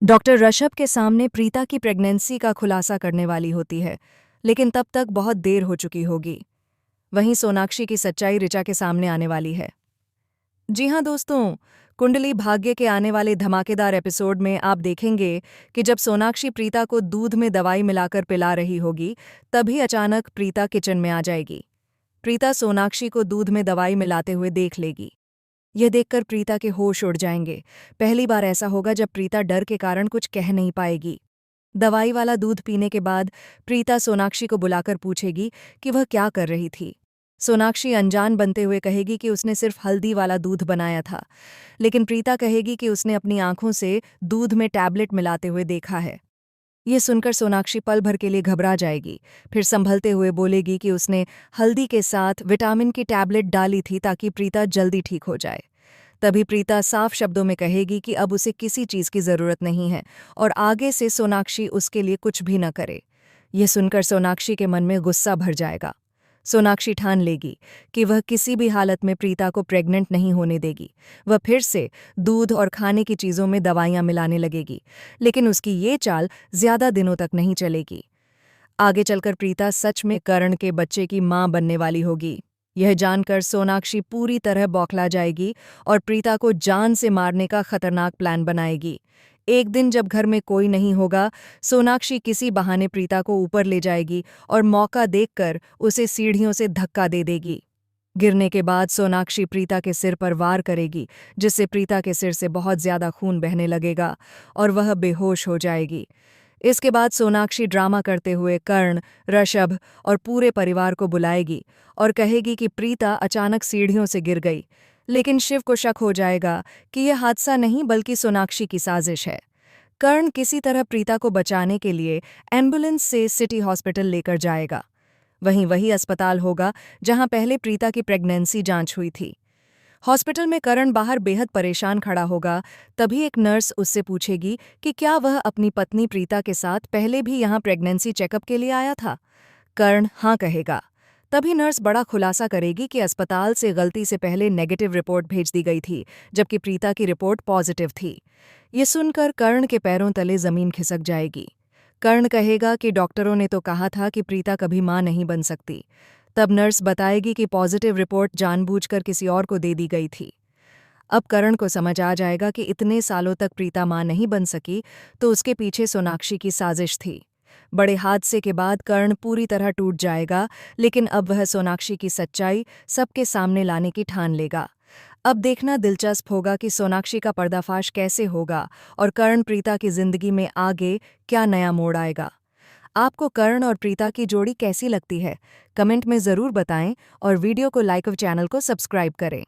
Doctor Rishabh के सामने प्रीता की प्रेगनेंसी का खुलासा करने वाली होती है, लेकिन तब तक बहुत देर हो चुकी होगी। वहीं सोनाक्षी की सच्चाई ऋचा के सामने आने वाली है। जी हाँ दोस्तों, कुंडली भाग्य के आने वाले धमाकेदार एपिसोड में आप देखेंगे कि जब सोनाक्षी प्रीता को दूध में दवाई मिलाकर पिला रही होगी, तभी अचानक प्रीता किचन में आ जाएगी। प्रीता सोनाक्षी को दूध में दवाई मिलाते हुए देख लेगी। यह देखकर प्रीता के होश उड़ जाएंगे। पहली बार ऐसा होगा जब प्रीता डर के कारण कुछ कह नहीं पाएगी। दवाई वाला दूध पीने के बाद प्रीता सोनाक्षी को बुलाकर पूछेगी कि वह क्या कर रही थी। सोनाक्षी अनजान बनते हुए कहेगी कि उसने सिर्फ हल्दी वाला दूध बनाया था, लेकिन प्रीता कहेगी कि उसने अपनी आंखों से दूध में टैबलेट मिलाते हुए देखा है। ये सुनकर सोनाक्षी पल भर के लिए घबरा जाएगी, फिर संभलते हुए बोलेगी कि उसने हल्दी के साथ विटामिन की टैबलेट डाली थी ताकि प्रीता जल्दी ठीक हो जाए। तभी प्रीता साफ शब्दों में कहेगी कि अब उसे किसी चीज़ की ज़रूरत नहीं है और आगे से सोनाक्षी उसके लिए कुछ भी न करे। यह सुनकर सोनाक्षी के मन में गुस्सा भर जाएगा। सोनाक्षी ठान लेगी कि वह किसी भी हालत में प्रीता को प्रेग्नेंट नहीं होने देगी। वह फिर से दूध और खाने की चीज़ों में दवाइयाँ मिलाने लगेगी, लेकिन उसकी ये चाल ज़्यादा दिनों तक नहीं चलेगी। आगे चलकर प्रीता सच में करण के बच्चे की मां बनने वाली होगी। यह जानकर सोनाक्षी पूरी तरह बौखला जाएगी और प्रीता को जान से मारने का खतरनाक प्लान बनाएगी। एक दिन जब घर में कोई नहीं होगा, सोनाक्षी किसी बहाने प्रीता को ऊपर ले जाएगी और मौका देखकर उसे सीढ़ियों से धक्का दे देगी। गिरने के बाद सोनाक्षी प्रीता के सिर पर वार करेगी, जिससे प्रीता के सिर से बहुत ज्यादा खून बहने लगेगा और वह बेहोश हो जाएगी। इसके बाद सोनाक्षी ड्रामा करते हुए कर्ण, ऋषभ और पूरे परिवार को बुलाएगी और कहेगी कि प्रीता अचानक सीढ़ियों से गिर गई। लेकिन शिव को शक हो जाएगा कि यह हादसा नहीं बल्कि सोनाक्षी की साजिश है। कर्ण किसी तरह प्रीता को बचाने के लिए एम्बुलेंस से सिटी हॉस्पिटल लेकर जाएगा। वही अस्पताल होगा जहां पहले प्रीता की प्रेगनेंसी जांच हुई थी। हॉस्पिटल में करण बाहर बेहद परेशान खड़ा होगा। तभी एक नर्स उससे पूछेगी कि क्या वह अपनी पत्नी प्रीता के साथ पहले भी यहाँ प्रेगनेंसी चेकअप के लिए आया था। कर्ण हाँ कहेगा। तभी नर्स बड़ा खुलासा करेगी कि अस्पताल से गलती से पहले नेगेटिव रिपोर्ट भेज दी गई थी, जबकि प्रीता की रिपोर्ट पॉजिटिव थी। ये सुनकर कर्ण के पैरों तले जमीन खिसक जाएगी। कर्ण कहेगा कि डॉक्टरों ने तो कहा था कि प्रीता कभी मां नहीं बन सकती। तब नर्स बताएगी कि पॉजिटिव रिपोर्ट जानबूझकर किसी और को दे दी गई थी। अब करण को समझ आ जाएगा कि इतने सालों तक प्रीता मां नहीं बन सकी तो उसके पीछे सोनाक्षी की साजिश थी। बड़े हादसे के बाद कर्ण पूरी तरह टूट जाएगा, लेकिन अब वह सोनाक्षी की सच्चाई सबके सामने लाने की ठान लेगा। अब देखना दिलचस्प होगा कि सोनाक्षी का पर्दाफाश कैसे होगा और कर्ण प्रीता की जिंदगी में आगे क्या नया मोड़ आएगा। आपको कर्ण और प्रीता की जोड़ी कैसी लगती है? कमेंट में ज़रूर बताएं और वीडियो को लाइक और चैनल को सब्सक्राइब करें।